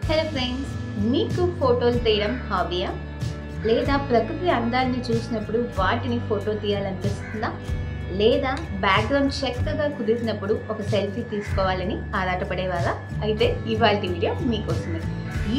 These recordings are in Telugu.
హలో ఫ్రెండ్స్, మీకు ఫోటోలు తీయడం హాబీయా? లేదా ప్రకృతి అందాన్ని చూసినప్పుడు వాటిని ఫోటో తీయాలనిపిస్తుందా? లేదా బ్యాక్గ్రౌండ్ చక్కగా కుదిరినప్పుడు ఒక సెల్ఫీ తీసుకోవాలని ఆరాటపడేవారా? అయితే ఇవాళ వీడియో మీకోసమే.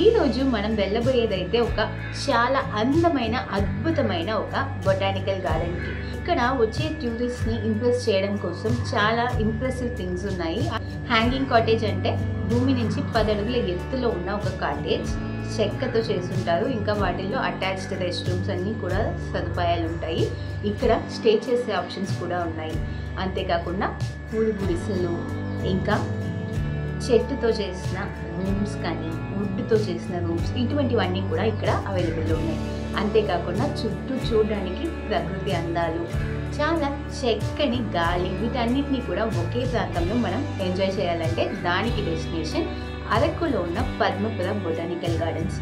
ఈరోజు మనం వెళ్ళబోయేదైతే ఒక చాలా అందమైన అద్భుతమైన ఒక బొటానికల్ గార్డెన్కి. ఇక్కడ వచ్చే టూరిస్ట్ని ఇంప్రెస్ చేయడం కోసం చాలా ఇంప్రెసివ్ థింగ్స్ ఉన్నాయి. హ్యాంగింగ్ కాటేజ్ అంటే భూమి నుంచి 10 అడుగుల ఎత్తులో ఉన్న ఒక కాటేజ్, చెక్కతో చేసుంటారు. ఇంకా వాటిల్లో అటాచ్డ్ రెస్ట్ రూమ్స్ అన్నీ కూడా సదుపాయాలు ఉంటాయి. ఇక్కడ స్టే చేసే ఆప్షన్స్ కూడా ఉన్నాయి. అంతేకాకుండా పూల గుడిసెలు, ఇంకా చెట్టుతో చేసిన రూమ్స్ కానీ వుడ్తో చేసిన రూమ్స్, ఇటువంటివన్నీ కూడా ఇక్కడ అవైలబుల్లో ఉన్నాయి. అంతేకాకుండా చుట్టూ చూడడానికి ప్రకృతి అందాలు, చాలా చక్కని గాలి, వీటన్నిటిని కూడా ఒకే ప్రాంతంలో మనం ఎంజాయ్ చేయాలంటే దానికి డెస్టినేషన్ అరకులో ఉన్న పద్మపుర బొటానికల్ గార్డెన్స్.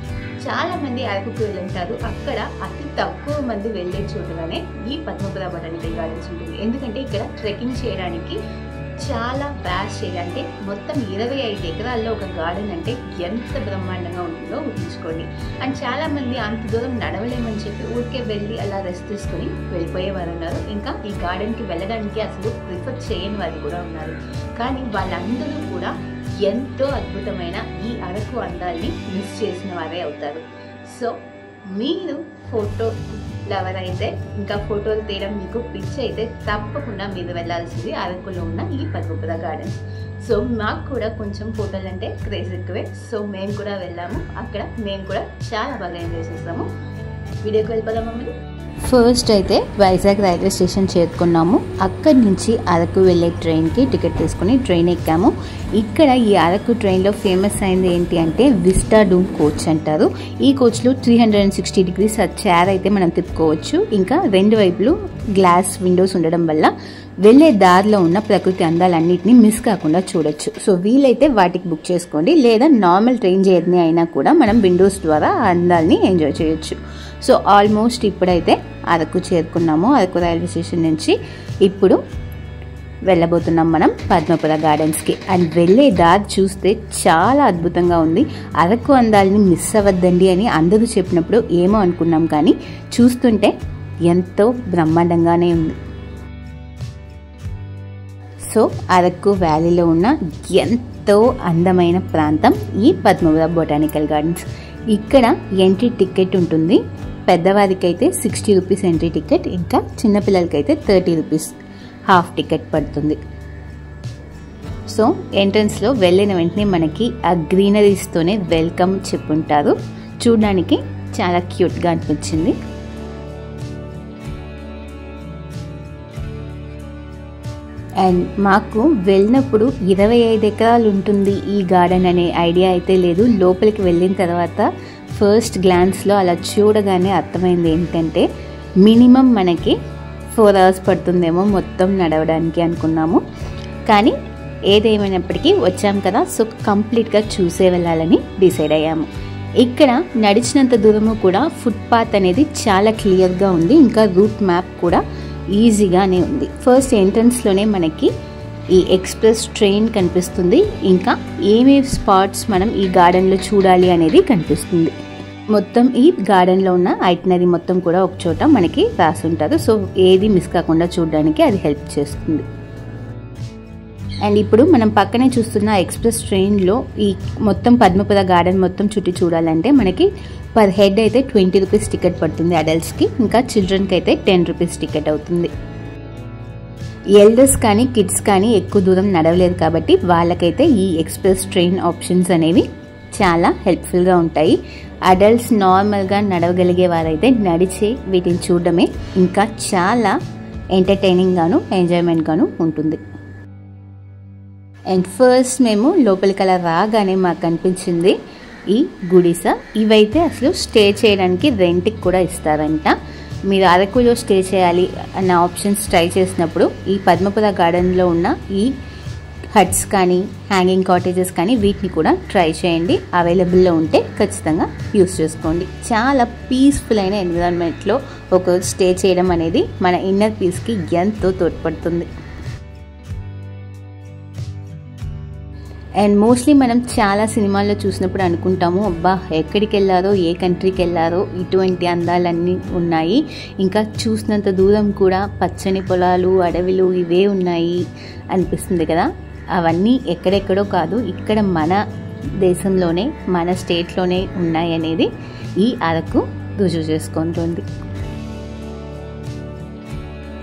చాలా మంది అరకుకు వెళ్ళుంటారు. అక్కడ అతి తక్కువ మంది వెళ్ళే చోటుగానే ఈ పద్మపుర బొటానికల్ గార్డెన్స్ ఉంటుంది. ఎందుకంటే ఇక్కడ ట్రెక్కింగ్ చేయడానికి చాలా వ్యాస్ట్ ఏరియా, అంటే మొత్తం 25 ఎకరాల్లో ఒక గార్డెన్ అంటే ఎంత బ్రహ్మాండంగా ఉంటుందో ఊహించుకోండి. అండ్ చాలా మంది అంత దూరం నడవలేమని చెప్పి ఊరికే వెళ్ళి అలా రెస్ట్ తీసుకొని వెళ్ళిపోయేవారు ఉన్నారు. ఇంకా ఈ గార్డెన్కి వెళ్ళడానికి అసలు ప్రిఫర్ చేయని వారు కూడా ఉన్నారు. కానీ వాళ్ళందరూ కూడా ఎంతో అద్భుతమైన ఈ అరకు అందాల్ని మిస్ చేసిన వారే అవుతారు. సో మీరు ఫోటో లవర్ అయితే, ఇంకా ఫోటోలు తీయడం మీకు పిచ్చి అయితే తప్పకుండా మీరు వెళ్ళాల్సింది అరకులో ఉన్న ఈ పద్మపుర గార్డెన్స్. సో మాకు కూడా కొంచెం ఫోటోలు అంటే క్రేజ్ ఎక్కువే. సో మేము కూడా వెళ్ళాము. అక్కడ మేము కూడా చాలా బాగా ఎంజాయ్ చేస్తాము. వీడియోకి వెళ్ళిపోదాం మమ్మల్ని. ఫస్ట్ అయితే వైజాగ్ రైల్వే స్టేషన్ చేరుకున్నాము. అక్కడి నుంచి అరకు వెళ్ళే ట్రైన్కి టికెట్ తీసుకుని ట్రైన్ ఎక్కాము. ఇక్కడ ఈ అరకు ట్రైన్లో ఫేమస్ అయింది ఏంటి అంటే విస్టా డూమ్ కోచ్ అంటారు. ఈ కోచ్లో 360 డిగ్రీస్ చైర్ అయితే మనం తిప్పుకోవచ్చు. ఇంకా 2 వైపులు గ్లాస్ విండోస్ ఉండడం వల్ల వెళ్ళే దారిలో ఉన్న ప్రకృతి అందాలన్నింటినీ మిస్ కాకుండా చూడొచ్చు. సో వీలైతే వాటికి బుక్ చేసుకోండి. లేదా నార్మల్ ట్రైన్ జర్నీ అయినా కూడా మనం విండోస్ ద్వారా ఆ అందాలని ఎంజాయ్ చేయొచ్చు. సో ఆల్మోస్ట్ ఇప్పుడైతే అరకు చేరుకున్నాము. అరకు రైల్వే స్టేషన్ నుంచి ఇప్పుడు వెళ్ళబోతున్నాం మనం పద్మపుర గార్డెన్స్కి. అండ్ వెళ్ళే దారి చూస్తే చాలా అద్భుతంగా ఉంది. అరకు అందాలని మిస్ అవ్వద్దండి అని అందరూ చెప్పినప్పుడు ఏమో అనుకున్నాం, కానీ చూస్తుంటే ఎంతో బ్రహ్మాండంగానే ఉంది. సో అరకు వ్యాలీలో ఉన్న ఎంతో అందమైన ప్రాంతం ఈ పద్మపుర బొటానికల్ గార్డెన్స్. ఇక్కడ ఎంట్రీ టికెట్ ఉంటుంది. పెద్దవారికి అయితే 60 రూపీస్ ఎంట్రీ టికెట్, ఇంకా చిన్నపిల్లలకైతే 30 రూపీస్ హాఫ్ టికెట్ పడుతుంది. సో ఎంట్రన్స్లో వెళ్ళిన వెంటనే మనకి ఆ గ్రీనరీస్తోనే వెల్కమ్ చెప్పుంటారు. చూడడానికి చాలా క్యూట్గా అనిపించింది. అండ్ మాకు వెళ్ళినప్పుడు 25 ఎకరాలు ఉంటుంది ఈ గార్డెన్ అనే ఐడియా అయితే లేదు. లోపలికి వెళ్ళిన తర్వాత ఫస్ట్ గ్లాన్స్లో అలా చూడగానే అర్థమైంది ఏంటంటే మినిమం మనకి 4 అవర్స్ పడుతుందేమో మొత్తం నడవడానికి అనుకున్నాము. కానీ ఏదేమైనప్పటికీ వచ్చాం కదా, సో కంప్లీట్గా చూసే వెళ్ళాలని డిసైడ్ అయ్యాము. ఇక్కడ నడిచినంత దూరము కూడా ఫుట్పాత్ అనేది చాలా క్లియర్గా ఉంది. ఇంకా రూట్ మ్యాప్ కూడా ఈజీగానే ఉంది. ఫస్ట్ ఎంట్రన్స్లోనే మనకి ఈ ఎక్స్ప్రెస్ ట్రైన్ కనిపిస్తుంది. ఇంకా ఏమేమి స్పాట్స్ మనం ఈ గార్డెన్లో చూడాలి అనేది కనిపిస్తుంది. మొత్తం ఈ గార్డెన్లో ఉన్న ఐటినరీ మొత్తం కూడా ఒక చోట మనకి రాసి ఉంటారు. సో ఏది మిస్ కాకుండా చూడడానికి అది హెల్ప్ చేస్తుంది. అండ్ ఇప్పుడు మనం పక్కనే చూస్తున్న ఎక్స్ప్రెస్ ట్రైన్లో ఈ మొత్తం పద్మపుర గార్డెన్ మొత్తం చుట్టి చూడాలంటే మనకి పర్ హెడ్ అయితే 20 రూపీస్ టికెట్ పడుతుంది అడల్ట్స్కి. ఇంకా చిల్డ్రన్కి అయితే 10 రూపీస్ టికెట్ అవుతుంది. ఎల్డర్స్ కానీ కిడ్స్ కానీ ఎక్కువ దూరం నడవలేదు కాబట్టి వాళ్ళకైతే ఈ ఎక్స్ప్రెస్ ట్రైన్ ఆప్షన్స్ అనేవి చాలా హెల్ప్ఫుల్గా ఉంటాయి. అడల్ట్స్ నార్మల్గా నడవగలిగే వారైతే నడిచే వీటిని చూడడమే ఇంకా చాలా ఎంటర్టైనింగ్గాను ఎంజాయ్మెంట్గాను ఉంటుంది. అండ్ ఫస్ట్ మేము లోపలికి అలా రాగానే మాకు కనిపించింది ఈ గుడిస. ఇవైతే అసలు స్టే చేయడానికి రెంట్కి కూడా ఇస్తారంట. మీరు అరకులో స్టే చేయాలి అన్న ఆప్షన్స్ ట్రై చేసినప్పుడు ఈ పద్మపుర గార్డెన్లో ఉన్న ఈ హట్స్ కానీ హ్యాంగింగ్ కాటేజెస్ కానీ వీటిని కూడా ట్రై చేయండి. అవైలబుల్లో ఉంటే ఖచ్చితంగా యూస్ చేసుకోండి. చాలా పీస్ఫుల్ అయిన ఎన్విరాన్మెంట్లో ఒక స్టే చేయడం అనేది మన ఇన్నర్ పీస్కి ఎంతో తోడ్పడుతుంది. అండ్ మోస్ట్లీ మనం చాలా సినిమాల్లో చూసినప్పుడు అనుకుంటాము, అబ్బా ఎక్కడికి వెళ్ళారో, ఏ కంట్రీకి వెళ్ళారో, ఇటువంటి అందాలన్నీ ఉన్నాయి, ఇంకా చూసినంత దూరం కూడా పచ్చని పొలాలు, అడవులు ఇవే ఉన్నాయి అనిపిస్తుంది కదా. అవన్నీ ఎక్కడెక్కడో కాదు, ఇక్కడ మన దేశంలోనే, మన స్టేట్లోనే ఉన్నాయి అనేది ఈ అరకు రుజువు చేసుకుంటుంది.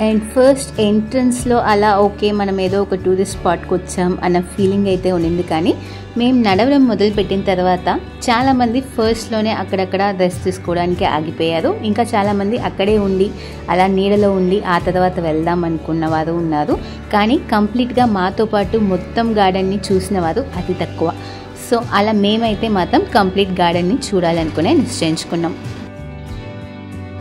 అండ్ ఫస్ట్ ఎంట్రన్స్లో అలా ఓకే మనం ఏదో ఒక టూరిస్ట్ స్పాట్కి వచ్చాం అన్న ఫీలింగ్ అయితే ఉండింది. కానీ మేము నడవడం మొదలుపెట్టిన తర్వాత చాలామంది ఫస్ట్లోనే అక్కడక్కడ రెస్ట్ తీసుకోవడానికి ఆగిపోయారు. ఇంకా చాలామంది అక్కడే ఉండి అలా నీడలో ఉండి ఆ తర్వాత వెళ్దాం అనుకున్న వారు ఉన్నారు. కానీ కంప్లీట్గా మాతో పాటు మొత్తం గార్డెన్ని చూసిన వారు అతి తక్కువ. సో అలా మేమైతే మాత్రం కంప్లీట్ గార్డెన్ని చూడాలనుకునే నిశ్చయించుకున్నాం.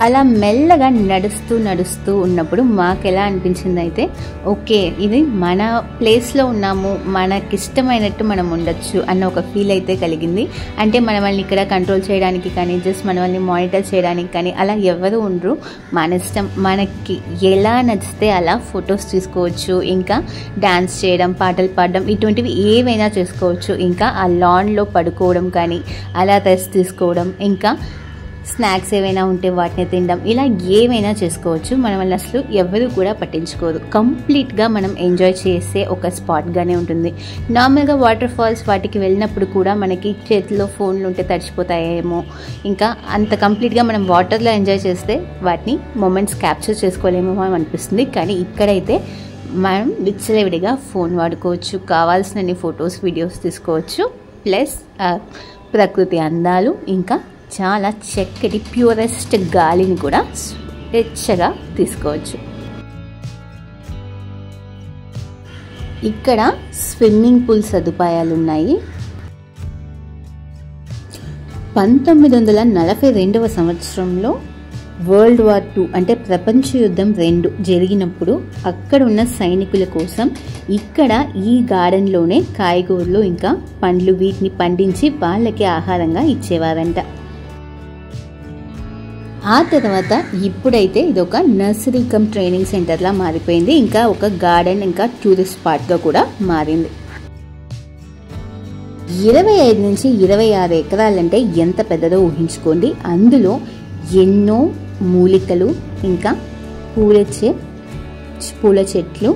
అలా మెల్లగా నడుస్తూ ఉన్నప్పుడు మాకు ఎలా అనిపించింది అయితే, ఓకే ఇది మన ప్లేస్లో ఉన్నాము, మనకిష్టమైనట్టు మనం ఉండొచ్చు అన్న ఒక ఫీల్ అయితే కలిగింది. అంటే మనల్ని ఇక్కడ కంట్రోల్ చేయడానికి కానీ, జస్ట్ మనల్ని మానిటర్ చేయడానికి కానీ అలా ఎవరు ఉండరు. మన ఇష్టం, మనకి ఎలా నచ్చితే అలా ఫొటోస్ తీసుకోవచ్చు, ఇంకా డ్యాన్స్ చేయడం, పాటలు పాడడం ఇటువంటివి ఏవైనా చేసుకోవచ్చు. ఇంకా ఆ లాన్లో పడుకోవడం కానీ, అలా రెస్ట్ తీసుకోవడం, ఇంకా స్నాక్స్ ఏవైనా ఉంటే వాటిని తినడం, ఇలా ఏమైనా చేసుకోవచ్చు. మనల్ని అసలు ఎవరు కూడా పట్టించుకోరు. కంప్లీట్గా మనం ఎంజాయ్ చేసే ఒక స్పాట్గానే ఉంటుంది. నార్మల్గా వాటర్ ఫాల్స్ వాటికి వెళ్ళినప్పుడు కూడా మనకి చేతిలో ఫోన్లు ఉంటే తడిచిపోతాయేమో, ఇంకా అంత కంప్లీట్గా మనం వాటర్లో ఎంజాయ్ చేస్తే వాటిని మూమెంట్స్ క్యాప్చర్ చేసుకోలేమో అనిపిస్తుంది. కానీ ఇక్కడైతే మనం విచ్చలవిడిగా ఫోన్ వాడుకోవచ్చు, కావాల్సినన్ని ఫొటోస్, వీడియోస్ తీసుకోవచ్చు. ప్లస్ ప్రకృతి అందాలు, ఇంకా చాలా చక్కటి ప్యూరెస్ట్ గాలిని కూడా స్వేచ్ఛగా తీసుకోవచ్చు. ఇక్కడ స్విమ్మింగ్ పూల్ సదుపాయాలు ఉన్నాయి. 1942వ సంవత్సరంలో వరల్డ్ వార్ II అంటే ప్రపంచ యుద్ధం 2 జరిగినప్పుడు అక్కడ ఉన్న సైనికుల కోసం ఇక్కడ ఈ గార్డెన్లోనే కాయగూరలు ఇంకా పండ్లు వీటిని పండించి వాళ్ళకి ఆహారంగా ఇచ్చేవారంట. ఆ తర్వాత ఇప్పుడైతే ఇది ఒక నర్సరీ కమ్ ట్రైనింగ్ సెంటర్లా మారిపోయింది. ఇంకా ఒక గార్డెన్, ఇంకా టూరిస్ట్ స్పాట్గా కూడా మారింది. 25 నుంచి 26 ఎకరాలంటే ఎంత పెద్దదో ఊహించుకోండి. అందులో ఎన్నో మూలికలు, ఇంకా పూల చెట్లు,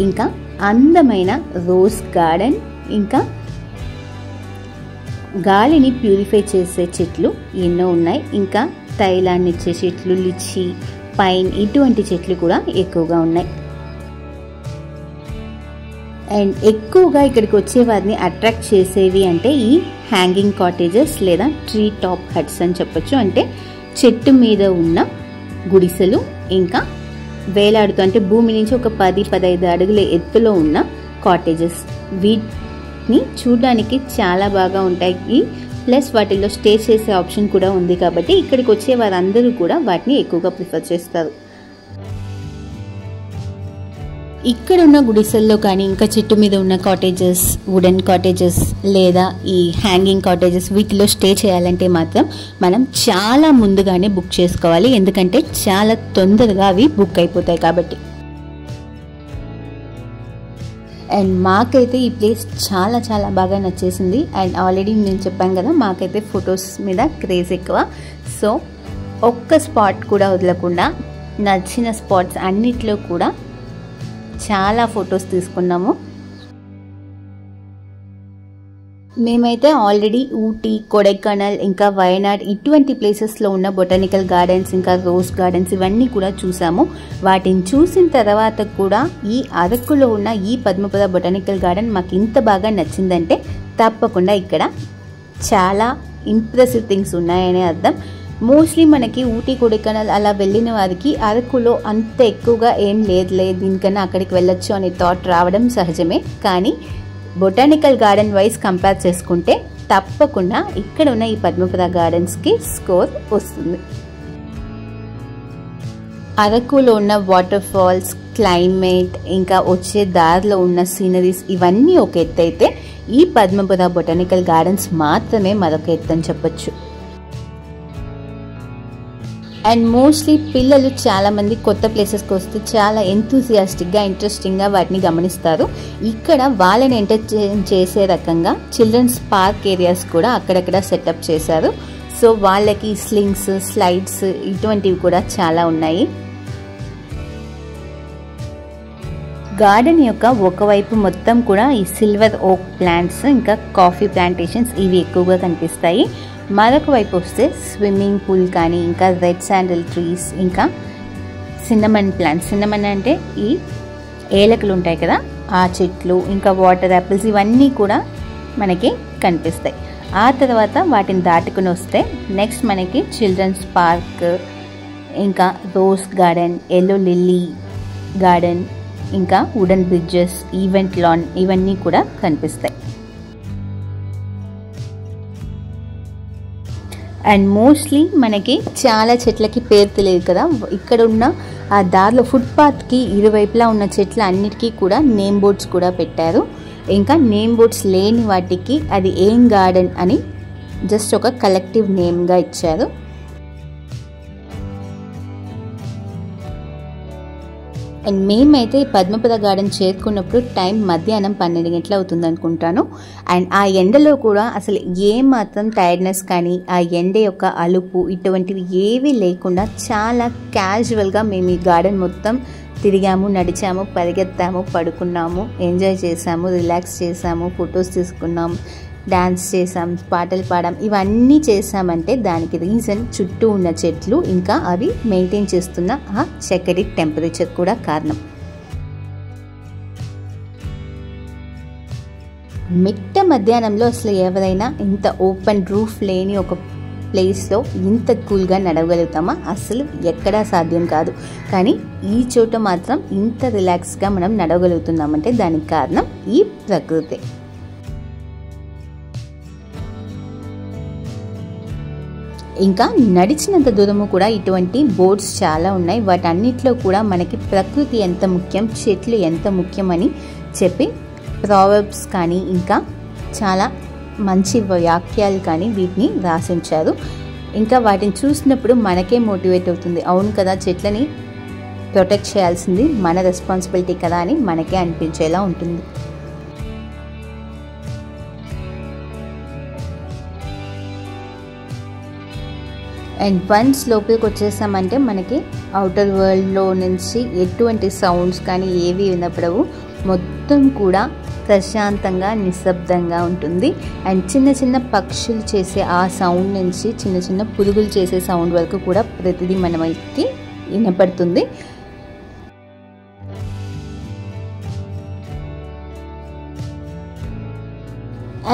ఇంకా అందమైన రోజ్ గార్డెన్, ఇంకా గాలిని ప్యూరిఫై చేసే చెట్లు ఎన్నో ఉన్నాయి. ఇంకా తైలాన్ని ఇచ్చే చెట్లు, లిచి, పైన్ ఇటువంటి చెట్లు కూడా ఎక్కువగా ఉన్నాయి. అండ్ ఎక్కువగా ఇక్కడికి వచ్చే వారిని అట్రాక్ట్ చేసేవి అంటే ఈ హ్యాంగింగ్ కాటేజెస్ లేదా ట్రీ టాప్ హట్స్ అని చెప్పొచ్చు. అంటే చెట్టు మీద ఉన్న గుడిసెలు, ఇంకా వేలాడుతూ అంటే భూమి నుంచి ఒక 10-15 అడుగుల ఎత్తులో ఉన్న కాటేజెస్. వీటిని చూడడానికి చాలా బాగా ఉంటాయి. ప్లస్ వాటిల్లో స్టే చేసే ఆప్షన్ కూడా ఉంది. కాబట్టి ఇక్కడికి వచ్చే వారందరూ కూడా వాటిని ఎక్కువగా ప్రిఫర్ చేస్తారు. ఇక్కడ ఉన్న గుడిసెల్లో కానీ, ఇంకా చెట్టు మీద ఉన్న కాటేజెస్, వుడెన్ కాటేజెస్ లేదా ఈ హ్యాంగింగ్ కాటేజెస్ వీటిలో స్టే చేయాలంటే మాత్రం మనం చాలా ముందుగానే బుక్ చేసుకోవాలి. ఎందుకంటే చాలా తొందరగా అవి బుక్ అయిపోతాయి కాబట్టి. అండ్ మాకైతే ఈ ప్లేస్ చాలా చాలా బాగా నచ్చేసింది. అండ్ ఆల్రెడీ నేను చెప్పాను కదా, మాకైతే ఫొటోస్ మీద క్రేజ్ ఎక్కువ. సో ఒక్క స్పాట్ కూడా వదలకుండా నచ్చిన స్పాట్స్ అన్నిట్లో కూడా చాలా ఫొటోస్ తీసుకున్నాము. మేమైతే ఆల్రెడీ ఊటీ, కొడైకెనాల్, ఇంకా వయనాడ్ ఇటువంటి ప్లేసెస్లో ఉన్న బొటానికల్ గార్డెన్స్, ఇంకా రోజ్ గార్డెన్స్ ఇవన్నీ కూడా చూసాము. వాటిని చూసిన తర్వాత కూడా ఈ అరకులో ఉన్న ఈ పద్మపుర బొటానికల్ గార్డెన్ మాకు ఇంత బాగా నచ్చిందంటే తప్పకుండా ఇక్కడ చాలా ఇంప్రెసివ్ థింగ్స్ ఉన్నాయనే అర్థం. మోస్ట్లీ మనకి ఊటీ, కొడైకెనాల్ అలా వెళ్ళిన వారికి అరకులో అంత ఎక్కువగా ఏం లేదులే, దీనికన్నా అక్కడికి వెళ్ళొచ్చు అనే థాట్ రావడం సహజమే. కానీ బొటానికల్ గార్డెన్ వైజ్ కంపేర్ చేసుకుంటే తప్పకుండా ఇక్కడ ఉన్న ఈ పద్మపుర గార్డెన్స్కి స్కోర్ వస్తుంది. అరకులో ఉన్న వాటర్ ఫాల్స్, క్లైమేట్, ఇంకా వచ్చే దారిలో ఉన్న సీనరీస్ ఇవన్నీ ఒక ఎత్తు అయితే ఈ పద్మపుర బొటానికల్ గార్డెన్స్ మాత్రమే మరొక ఎత్తు అని చెప్పొచ్చు. అండ్ మోస్ట్లీ పిల్లలు చాలామంది కొత్త ప్లేసెస్కి వస్తే చాలా ఎంతూజియాస్టిక్గా ఇంట్రెస్టింగ్గా వాటిని గమనిస్తారు. ఇక్కడ వాళ్ళని ఎంటర్టైన్ చేసే రకంగా చిల్డ్రన్స్ పార్క్ ఏరియాస్ కూడా అక్కడక్కడ సెటప్ చేశారు. సో వాళ్ళకి స్లింగ్స్, స్లైడ్స్ ఇటువంటివి కూడా చాలా ఉన్నాయి. గార్డెన్ యొక్క ఒకవైపు మొత్తం కూడా ఈ సిల్వర్ ఓక్ ప్లాంట్స్ ఇంకా కాఫీ ప్లాంటేషన్స్ ఇవి ఎక్కువగా కనిపిస్తాయి. మరొక వైపు వస్తే స్విమ్మింగ్ పూల్ కానీ ఇంకా రెడ్ శాండల్ ట్రీస్ ఇంకా సిన్నమన్ ప్లాంట్స్, సిన్నమన్ అంటే ఈ ఏలకులు ఉంటాయి కదా ఆ చెట్లు, ఇంకా వాటర్ యాపిల్స్ ఇవన్నీ కూడా మనకి కనిపిస్తాయి. ఆ తర్వాత వాటిని దాటుకుని వస్తే నెక్స్ట్ మనకి చిల్డ్రన్స్ పార్క్, ఇంకా rose garden, yellow lily garden, ఇంకా వుడెన్ బ్రిడ్జెస్, ఈవెంట్ లాన్ ఇవన్నీ కూడా కనిపిస్తాయి. అండ్ మోస్ట్లీ మనకి చాలా చెట్లకి పేరు తెలియదు కదా, ఇక్కడ ఉన్న ఆ దారిలో ఫుట్పాత్కి ఇరువైపులా ఉన్న చెట్ల అన్నిటికీ కూడా నేమ్ బోర్డ్స్ కూడా పెట్టారు. ఇంకా నేమ్ బోర్డ్స్ లేని వాటికి అది ఏం గార్డెన్ అని జస్ట్ ఒక కలెక్టివ్ నేమ్గా ఇచ్చారు. అండ్ మేమైతే పద్మపద గార్డెన్ చేరుకున్నప్పుడు టైం మధ్యాహ్నం 12 గంటలు అవుతుంది అనుకుంటాను. అండ్ ఆ ఎండలో కూడా అసలు ఏమాత్రం టైర్డ్నెస్ కానీ ఆ ఎండ యొక్క అలుపు ఇటువంటివి ఏవీ లేకుండా చాలా క్యాజువల్గా మేము ఈ గార్డెన్ మొత్తం తిరిగాము, నడిచాము, పరిగెత్తాము, పడుకున్నాము, ఎంజాయ్ చేసాము, రిలాక్స్ చేసాము, ఫొటోస్ తీసుకున్నాము, డాన్స్ చేసాం, పాటలు పాడాం. ఇవన్నీ చేసామంటే దానికి రీజన్ చుట్టూ ఉన్న చెట్లు ఇంకా అవి మెయింటైన్ చేస్తున్న ఆ చక్కటి టెంపరేచర్ కూడా కారణం. మిట్ట మధ్యాహ్నంలో అసలు ఎవరైనా ఇంత ఓపెన్ రూఫ్ లేని ఒక ప్లేస్లో ఇంత కూల్గా నడవగలుగుతామా? అసలు ఎక్కడా సాధ్యం కాదు. కానీ ఈ చోట మాత్రం ఇంత రిలాక్స్గా మనం నడవగలుగుతున్నామంటే దానికి కారణం ఈ ప్రకృతి. ఇంకా నడిచినంత దూరము కూడా ఇటువంటి బోర్డ్స్ చాలా ఉన్నాయి. వాటన్నిటిలో కూడా మనకి ప్రకృతి ఎంత ముఖ్యం, చెట్లు ఎంత ముఖ్యమని చెప్పి ప్రావర్బ్స్ కానీ ఇంకా చాలా మంచి వాక్యాలు కానీ వీటిని రాసించారు. ఇంకా వాటిని చూసినప్పుడు మనకే మోటివేట్ అవుతుంది, అవును కదా చెట్లని ప్రొటెక్ట్ చేయాల్సింది మన రెస్పాన్సిబిలిటీ కదా అని మనకే అనిపించేలా ఉంటుంది. అండ్ వన్స్ లోపలికి వచ్చేసామంటే మనకి అవుటర్ వరల్డ్లో నుంచి ఎటువంటి సౌండ్స్ కానీ ఏవి వినపడవు. మొత్తం కూడా ప్రశాంతంగా నిశ్శబ్దంగా ఉంటుంది. అండ్ చిన్న చిన్న పక్షులు చేసే ఆ సౌండ్ నుంచి చిన్న చిన్న పురుగులు చేసే సౌండ్ వరకు కూడా ప్రతిదీ మనకి వినపడుతుంది.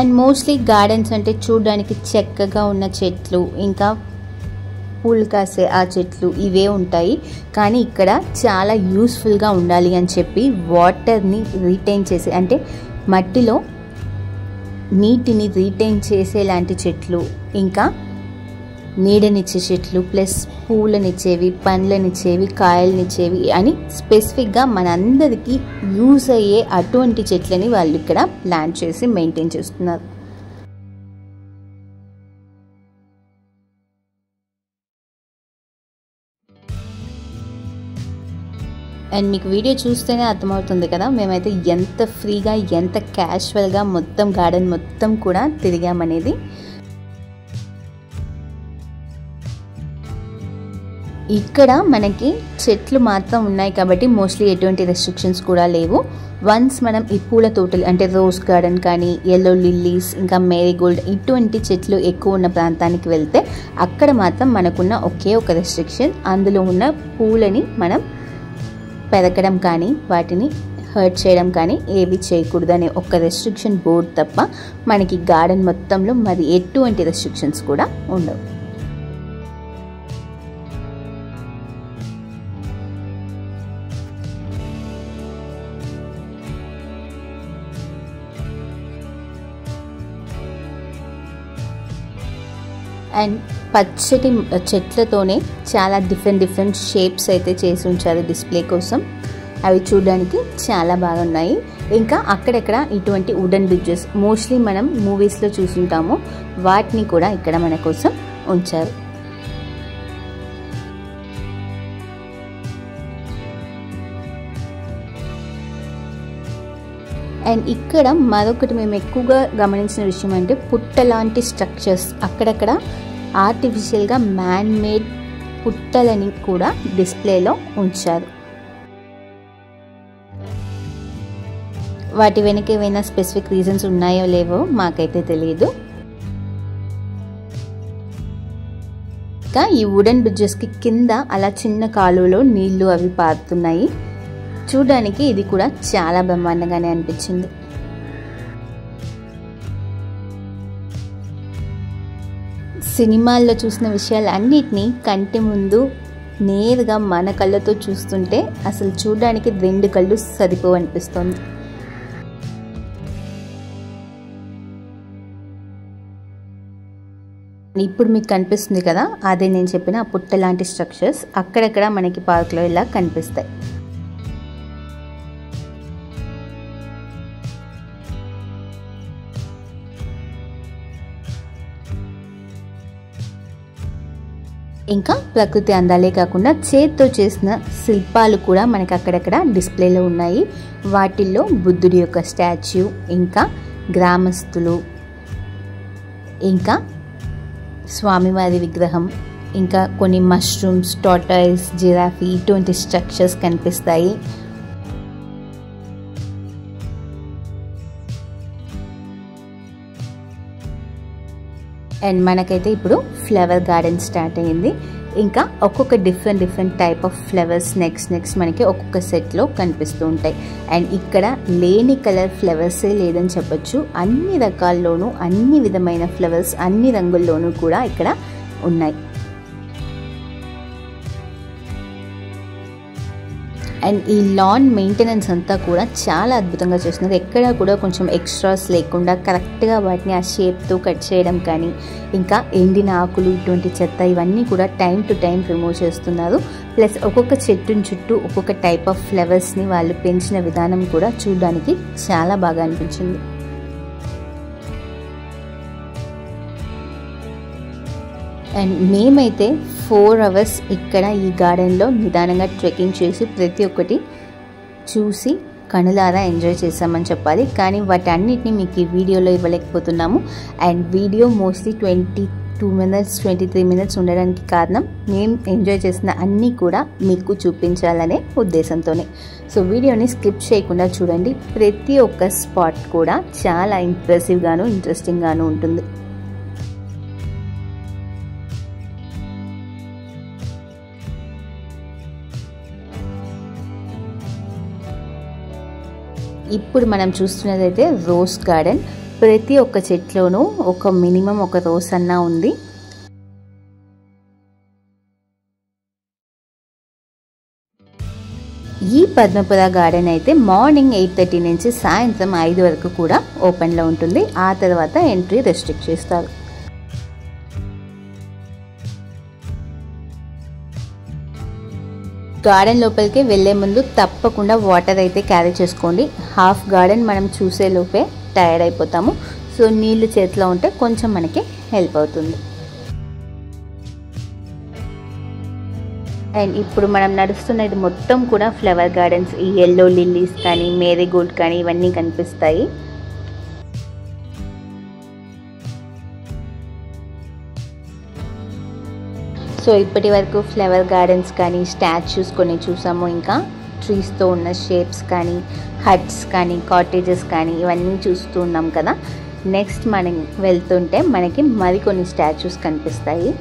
అండ్ మోస్ట్లీ గార్డెన్స్ అంటే చూడడానికి చక్కగా ఉన్న చెట్లు ఇంకా పూలు కాసే ఆ చెట్లు ఇవే ఉంటాయి. కానీ ఇక్కడ చాలా యూస్ఫుల్గా ఉండాలి అని చెప్పి వాటర్ని రీటైన్ చేసే అంటే మట్టిలో నీటిని రీటైన్ చేసేలాంటి చెట్లు, ఇంకా నీడనిచ్చే చెట్లు, ప్లస్ పూలనిచ్చేవి, పండ్లనిచ్చేవి, కాయలనిచ్చేవి అని స్పెసిఫిక్గా మనందరికీ యూజ్ అయ్యే అటువంటి చెట్లని వాళ్ళు ఇక్కడ ప్లాంట్ చేసి మెయింటైన్ చేస్తున్నారు. అండ్ మీకు వీడియో చూస్తేనే అర్థమవుతుంది కదా మేమైతే ఎంత ఫ్రీగా ఎంత క్యాజువల్గా మొత్తం గార్డెన్ మొత్తం కూడా తిరిగామనేది. ఇక్కడ మనకి చెట్లు మాత్రం ఉన్నాయి కాబట్టి మోస్ట్లీ ఎటువంటి రెస్ట్రిక్షన్స్ కూడా లేవు. వన్స్ మనం ఈ పూల తోటలు అంటే రోజ్ గార్డెన్ కానీ ఎల్లో లిల్లీస్ ఇంకా మేరీగోల్డ్ ఇటువంటి చెట్లు ఎక్కువ ఉన్న ప్రాంతానికి వెళ్తే అక్కడ మాత్రం మనకున్న ఒకే ఒక రెస్ట్రిక్షన్, అందులో ఉన్న పూలని మనం పెరగడం కానీ వాటిని హర్ట్ చేయడం కానీ ఏవి చేయకూడదు అనే ఒక రెస్ట్రిక్షన్ బోర్డు తప్ప మనకి గార్డెన్ మొత్తంలో మరి ఎటువంటి రెస్ట్రిక్షన్స్ కూడా ఉండవు. అండ్ పచ్చటి చెట్లతోనే చాలా డిఫరెంట్ షేప్స్ అయితే చేసి ఉంచారు డిస్ప్లే కోసం. అవి చూడడానికి చాలా బాగున్నాయి. ఇంకా అక్కడెక్కడ ఇటువంటి వుడెన్ బ్రిడ్జెస్ మోస్ట్లీ మనం మూవీస్లో చూసుంటాము, వాటిని కూడా ఇక్కడ మన కోసం ఉంచారు. అండ్ ఇక్కడ మరొకటి మేము ఎక్కువగా గమనించిన విషయం అంటే పుట్ట లాంటి స్ట్రక్చర్స్, అక్కడక్కడ ఆర్టిఫిషియల్గా మ్యాన్ మేడ్ పుట్టలని కూడా డిస్ప్లేలో ఉంచారు. వాటి వెనక ఏమైనా స్పెసిఫిక్ రీజన్స్ ఉన్నాయో లేవో మాకైతే తెలియదు. ఇంకా ఈ వుడెన్ బ్రిడ్జెస్కి కింద అలా చిన్న కాలువలో నీళ్లు అవి పారుతున్నాయి. చూడడానికి ఇది కూడా చాలా బ్రహ్మాండంగానే అనిపించింది. సినిమాల్లో చూసిన విషయాలన్నిటినీ కంటి ముందు నేరుగా మన కళ్ళతో చూస్తుంటే అసలు చూడడానికి 2 కళ్ళు సరిపోవు అనిపిస్తుంది. ఇప్పుడు మీకు కనిపిస్తుంది కదా, అదే నేను చెప్పిన పుట్ట లాంటి స్ట్రక్చర్స్ అక్కడక్కడ మనకి పార్క్లో ఇలా కనిపిస్తాయి. ఇంకా ప్రకృతి అందాలే కాకుండా చేత్తో చేసిన శిల్పాలు కూడా మనకి అక్కడక్కడ డిస్ప్లేలో ఉన్నాయి. వాటిల్లో బుద్ధుడి యొక్క స్టాచ్యూ, ఇంకా గ్రామస్తులు, ఇంకా స్వామివారి విగ్రహం, ఇంకా కొన్ని మష్రూమ్స్, టార్టాయిస్, జిరాఫీ ఇటువంటి స్ట్రక్చర్స్ కనిపిస్తాయి. అండ్ మనకైతే ఇప్పుడు ఫ్లవర్ గార్డెన్ స్టార్ట్ అయ్యింది. ఇంకా ఒక్కొక్క different type of flowers next మనకి ఒక్కొక్క సెట్లో కనిపిస్తూ ఉంటాయి. అండ్ ఇక్కడ లేని కలర్ ఫ్లవర్సే లేదని చెప్పొచ్చు. అన్ని రకాల్లోనూ అన్ని విధమైన ఫ్లవర్స్ అన్ని రంగుల్లోనూ కూడా ఇక్కడ ఉన్నాయి. అండ్ ఈ లాన్ మెయింటెనెన్స్ అంతా కూడా చాలా అద్భుతంగా చేస్తున్నారు. ఎక్కడా కూడా కొంచెం ఎక్స్ట్రాస్ లేకుండా కరెక్ట్గా వాటిని ఆ షేప్తో కట్ చేయడం కానీ, ఇంకా ఎండిన ఆకులు ఇటువంటి చెత్త ఇవన్నీ కూడా టైం టు టైం రిమూవ్ చేస్తున్నారు. ప్లస్ ఒక్కొక్క చెట్టుని చుట్టూ ఒక్కొక్క టైప్ ఆఫ్ ఫ్లవర్స్ని వాళ్ళు పెంచిన విధానం కూడా చూడడానికి చాలా బాగా అనిపించింది. అండ్ మేమైతే 4 hours ఇక్కడ ఈ గార్డెన్లో నిదానంగా ట్రెక్కింగ్ చేసి ప్రతి ఒక్కటి చూసి కనులారా ఎంజాయ్ చేసామని చెప్పాలి. కానీ వాటన్నిటిని మీకు ఈ వీడియోలో ఇవ్వలేకపోతున్నాము. And video mostly 22 minutes 23 minutes ఉండడానికి కారణం మేము ఎంజాయ్ చేసిన అన్నీ కూడా మీకు చూపించాలనే ఉద్దేశంతోనే. సో వీడియోని స్కిప్ చేయకుండా చూడండి. ప్రతి ఒక్క స్పాట్ కూడా చాలా ఇంప్రెసివ్గాను ఇంట్రెస్టింగ్గాను ఉంటుంది. ఇప్పుడు మనం చూస్తున్నదైతే రోజ్ గార్డెన్. ప్రతి ఒక్క చెట్లోనూ ఒక మినిమం ఒక రోజ్ అన్నా ఉంది. ఈ పద్మపుర గార్డెన్ అయితే మార్నింగ్ 8:30 నుంచి సాయంత్రం 5 వరకు కూడా ఓపెన్లో ఉంటుంది. ఆ తర్వాత ఎంట్రీ రెస్ట్రిక్ట్ చేస్తారు. గార్డెన్ లోపలికి వెళ్ళే ముందు తప్పకుండా వాటర్ అయితే క్యారీ చేసుకోండి. హాఫ్ గార్డెన్ మనం చూసే లోపే టైర్డ్ అయిపోతాము. సో నీళ్ళు చేతిలో ఉంటే కొంచెం మనకి హెల్ప్ అవుతుంది. అండ్ ఇప్పుడు మనం నడుస్తున్నది మొత్తం కూడా ఫ్లవర్ గార్డెన్స్. ఈ ఎల్లో లిల్లీస్ కానీ, మేరీగోల్డ్ కానీ ఇవన్నీ కనిపిస్తాయి. సో ఇప్పటి వరకు ఫ్లవర్ గార్డెన్స్ కానీ, స్టాచ్యూస్ కొన్ని చూసాము. ఇంకా ట్రీస్తో ఉన్న షేప్స్ కానీ, హట్స్ కానీ, కాటేజెస్ కానీ ఇవన్నీ చూస్తూ ఉన్నాం కదా. నెక్స్ట్ మనం వెళ్తుంటే మనకి మరికొన్ని స్టాచ్యూస్ కనిపిస్తాయి.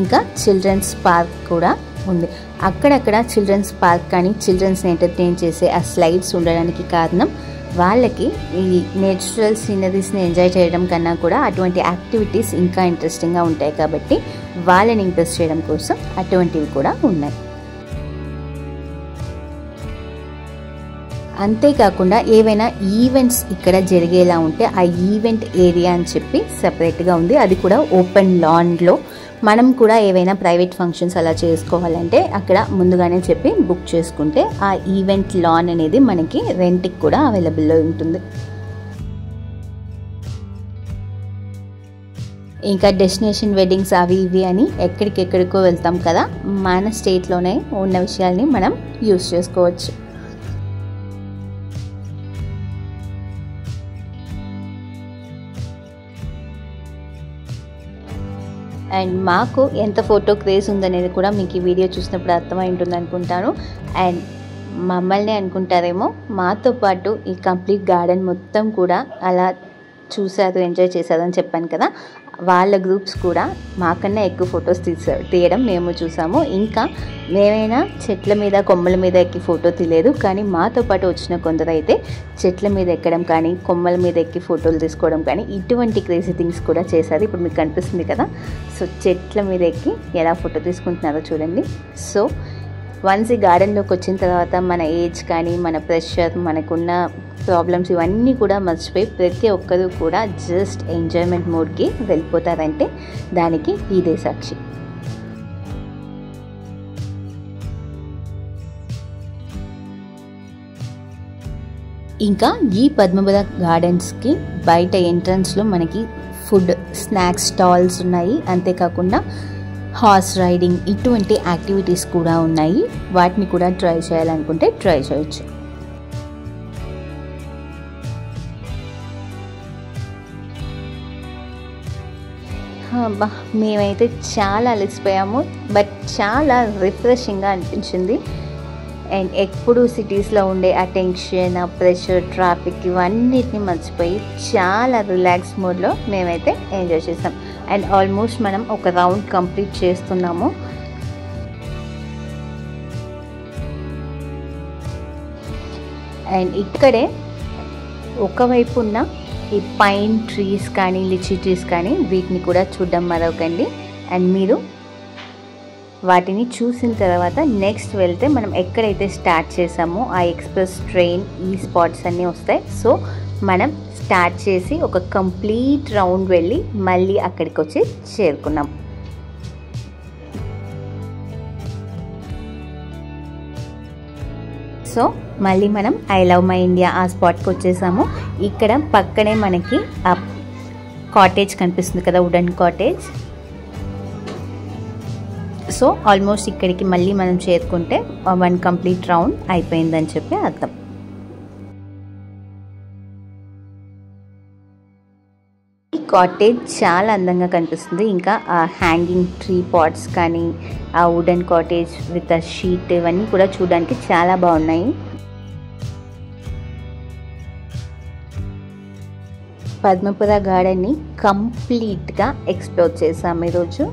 ఇంకా చిల్డ్రన్స్ పార్క్ కూడా ఉంది. అక్కడక్కడ చిల్డ్రన్స్ పార్క్ కానీ చిల్డ్రన్స్ని ఎంటర్టైన్ చేసే ఆ స్లైడ్స్ ఉండడానికి కారణం వాళ్ళకి ఈ నేచురల్ సీనరీస్ని ఎంజాయ్ చేయడం కన్నా కూడా అటువంటి యాక్టివిటీస్ ఇంకా ఇంట్రెస్టింగ్గా ఉంటాయి కాబట్టి వాళ్ళని ఇంప్రెస్ చేయడం కోసం అటువంటివి కూడా ఉన్నాయి. అంతేకాకుండా ఏవైనా ఈవెంట్స్ ఇక్కడ జరిగేలా ఉంటే ఆ ఈవెంట్ ఏరియా అని చెప్పి సపరేట్గా ఉంది. అది కూడా ఓపెన్ లాన్లో. మనం కూడా ఏవైనా ప్రైవేట్ ఫంక్షన్స్ అలా చేసుకోవాలంటే అక్కడ ముందుగానే చెప్పి బుక్ చేసుకుంటే ఆ ఈవెంట్ లాన్ అనేది మనకి రెంట్కి కూడా అవైలబుల్లో ఉంటుంది. ఇంకా డెస్టినేషన్ వెడ్డింగ్స్ అవి ఇవి అని ఎక్కడికెక్కడికో వెళ్తాం కదా, మన స్టేట్లోనే ఉన్న విషయాల్ని మనం యూస్ చేసుకోవచ్చు. అండ్ మాకు ఎంత ఫోటో క్రేజ్ ఉందనేది కూడా మీకు ఈ వీడియో చూసినప్పుడు అర్థమై ఉంటుంది అనుకుంటాను. అండ్ మమ్మల్ని అనుకుంటారేమో, మాతో పాటు ఈ కంప్లీట్ గార్డెన్ మొత్తం కూడా అలా చూశారు, ఎంజాయ్ చేశారు అని చెప్పాను కదా, వాళ్ళ గ్రూప్స్ కూడా మాకన్నా ఎక్కువ ఫొటోస్ తీయడం మేము చూసాము. ఇంకా మేమైనా చెట్ల మీద కొమ్మల మీద ఎక్కి ఫోటో తీయలేదు, కానీ మాతో పాటు వచ్చిన కొందరు అయితే చెట్ల మీద ఎక్కడం కానీ కొమ్మల మీద ఎక్కి ఫోటోలు తీసుకోవడం కానీ ఇటువంటి క్రేజీ థింగ్స్ కూడా చేశారు. ఇప్పుడు మీకు కనిపిస్తుంది కదా, సో చెట్ల మీద ఎక్కి ఎలా ఫోటో తీసుకుంటున్నారో చూడండి. సో వన్స్ ఈ గార్డెన్లోకి వచ్చిన తర్వాత మన ఏజ్ కానీ మన ప్రెషర్, మనకున్న ప్రాబ్లమ్స్ ఇవన్నీ కూడా మర్చిపోయి ప్రతి ఒక్కరూ కూడా జస్ట్ ఎంజాయ్మెంట్ మోడ్కి వెళ్ళిపోతారంటే దానికి ఇదే సాక్షి. ఇంకా ఈ పద్మపద గార్డెన్స్కి బయట ఎంట్రన్స్లో మనకి ఫుడ్ స్నాక్స్ స్టాల్స్ ఉన్నాయి. అంతేకాకుండా హార్స్ రైడింగ్ ఇటువంటి యాక్టివిటీస్ కూడా ఉన్నాయి. వాటిని కూడా ట్రై చేయాలనుకుంటే ట్రై చేయొచ్చు. మేమైతే చాలా అలసిపోయాము, బట్ చాలా రిఫ్రెషింగ్గా అనిపించింది. అండ్ ఎప్పుడు సిటీస్లో ఉండే ఆ టెన్షన్, ఆ ప్రెషర్, ట్రాఫిక్ ఇవన్నిటిని మర్చిపోయి చాలా రిలాక్స్ మోడ్లో మేమైతే ఎంజాయ్ చేసాం. అండ్ ఆల్మోస్ట్ మనం ఒక రౌండ్ కంప్లీట్ చేస్తున్నాము. అండ్ ఇక్కడే ఒకవైపు ఉన్న ఈ పైన్ ట్రీస్ కానీ లిచీ ట్రీస్ కానీ వీటిని కూడా చూడడం మరొకండి. అండ్ మీరు వాటిని చూసిన తర్వాత నెక్స్ట్ వెళ్తే మనం ఎక్కడైతే స్టార్ట్ చేసామో ఆ ఎక్స్ప్రెస్ ట్రైన్ ఈ స్పాట్స్ అన్నీ వస్తాయి. సో మనం స్టార్ట్ చేసి ఒక కంప్లీట్ రౌండ్ వెళ్ళి మళ్ళీ అక్కడికి వచ్చి చేరుకున్నాం. సో మళ్ళీ మనం ఐ లవ్ మై ఇండియా ఆ స్పాట్కి వచ్చేసాము. ఇక్కడ పక్కనే మనకి ఆ కాటేజ్ కనిపిస్తుంది కదా, వుడెన్ కాటేజ్. సో ఆల్మోస్ట్ ఇక్కడికి మళ్ళీ మనం చేరుకుంటే 1 కంప్లీట్ రౌండ్ అయిపోయిందని చెప్పి అర్థం. ఈ కాటేజ్ చాలా అందంగా కనిపిస్తుంది. ఇంకా ఆ హ్యాంగింగ్ ట్రీ పాట్స్ కానీ ఆ వుడెన్ కాటేజ్ విత్ ఆ షీట్ ఇవన్నీ కూడా చూడడానికి చాలా బాగున్నాయి. పద్మపుర గార్డెన్ని కంప్లీట్గా ఎక్స్ప్లోర్ చేసాము ఈరోజు.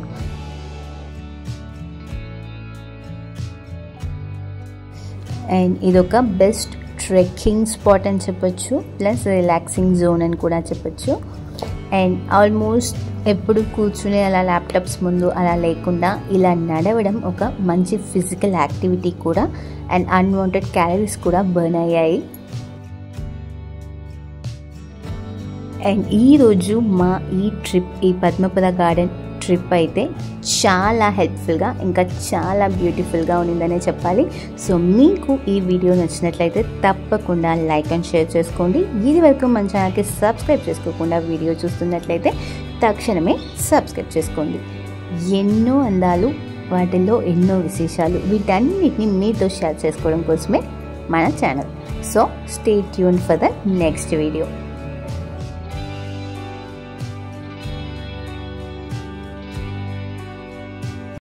అండ్ ఇదొక బెస్ట్ ట్రెక్కింగ్ స్పాట్ అని చెప్పొచ్చు, ప్లస్ రిలాక్సింగ్ జోన్ అని కూడా చెప్పొచ్చు. అండ్ ఆల్మోస్ట్ ఎప్పుడు కూర్చుని అలా ల్యాప్టాప్స్ ముందు అలా లేకుండా ఇలా నడవడం ఒక మంచి ఫిజికల్ యాక్టివిటీ కూడా. అండ్ అన్వాంటెడ్ క్యాలరీస్ కూడా బర్న్ అయ్యాయి. అండ్ ఈరోజు మా ఈ పద్మపుర గార్డెన్ ట్రిప్ అయితే చాలా హెల్ప్ఫుల్గా ఇంకా చాలా బ్యూటిఫుల్గా ఉండిందనే చెప్పాలి. సో మీకు ఈ వీడియో నచ్చినట్లయితే తప్పకుండా లైక్ అండ్ షేర్ చేసుకోండి. ఇది వరకు మన ఛానల్కి సబ్స్క్రైబ్ చేసుకోకుండా వీడియో చూస్తున్నట్లయితే తక్షణమే సబ్స్క్రైబ్ చేసుకోండి. ఎన్నో అందాలు, వాటిల్లో ఎన్నో విశేషాలు, వీటన్నిటిని మీతో షేర్ చేసుకోవడం కోసమే మన channel. So stay tune for the next video.